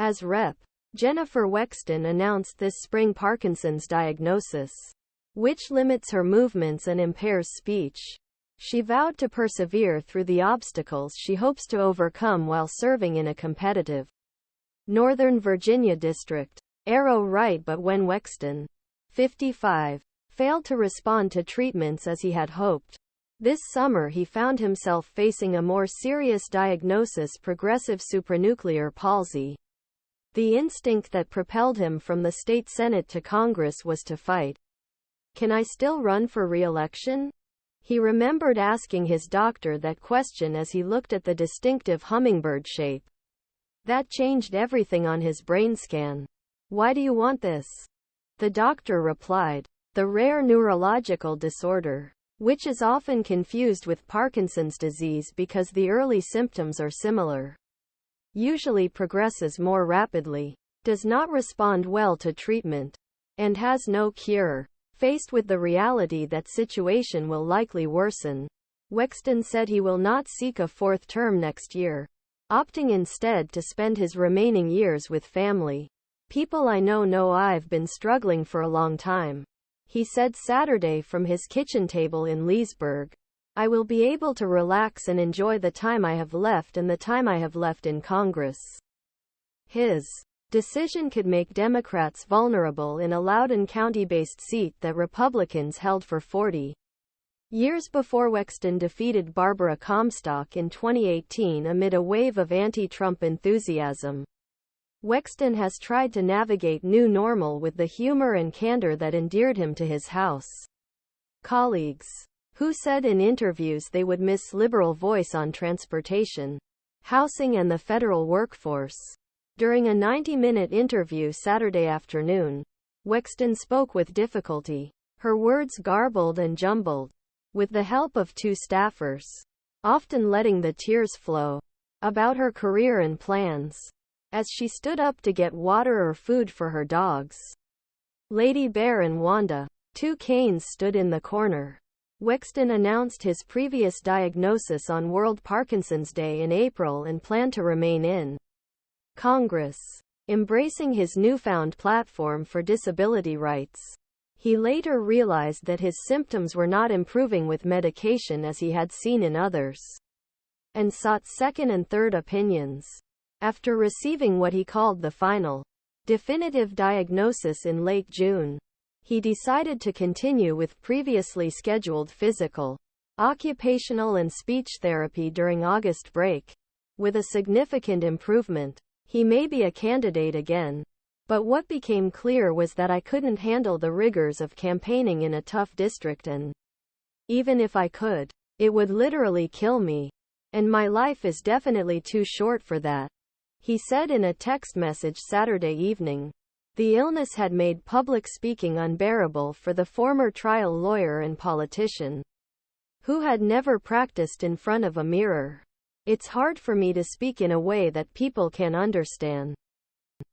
As Rep. Jennifer Wexton announced this spring Parkinson's diagnosis, which limits her movements and impairs speech. She vowed to persevere through the obstacles she hopes to overcome while serving in a competitive Northern Virginia district. ArrowRight But when Wexton, 55, failed to respond to treatments as he had hoped, this summer he found himself facing a more serious diagnosis: progressive supranuclear palsy. The instinct that propelled him from the state Senate to Congress was to fight. "Can I still run for re-election?" He remembered asking his doctor that question as he looked at the distinctive hummingbird shape. That changed everything on his brain scan. "Why do you want this?" The doctor replied, "The rare neurological disorder, which is often confused with Parkinson's disease because the early symptoms are similar, usually progresses more rapidly, does not respond well to treatment, and has no cure." Faced with the reality that situation will likely worsen, Wexton said he will not seek a fourth term next year, opting instead to spend his remaining years with family. "People I know I've been struggling for a long time," he said Saturday from his kitchen table in Leesburg. "I will be able to relax and enjoy the time I have left and the time I have left in Congress." His decision could make Democrats vulnerable in a Loudoun County-based seat that Republicans held for 40 years before Wexton defeated Barbara Comstock in 2018 amid a wave of anti-Trump enthusiasm. Wexton has tried to navigate new normal with the humor and candor that endeared him to his House colleagues, who said in interviews they would miss liberal voice on transportation, housing and the federal workforce. During a 90-minute interview Saturday afternoon, Wexton spoke with difficulty, her words garbled and jumbled, with the help of two staffers, often letting the tears flow, about her career and plans, as she stood up to get water or food for her dogs. Lady Bear and Wanda, two canes, stood in the corner. Wexton announced his previous diagnosis on World Parkinson's Day in April and planned to remain in Congress, embracing his newfound platform for disability rights. He later realized that his symptoms were not improving with medication as he had seen in others, and sought second and third opinions. After receiving what he called the final, definitive diagnosis in late June, he decided to continue with previously scheduled physical, occupational and speech therapy during August break. With a significant improvement, he may be a candidate again. But what became clear was that I couldn't handle the rigors of campaigning in a tough district, and even if I could, it would literally kill me. And my life is definitely too short for that, he said in a text message Saturday evening. The illness had made public speaking unbearable for the former trial lawyer and politician, who had never practiced in front of a mirror. "It's hard for me to speak in a way that people can understand,"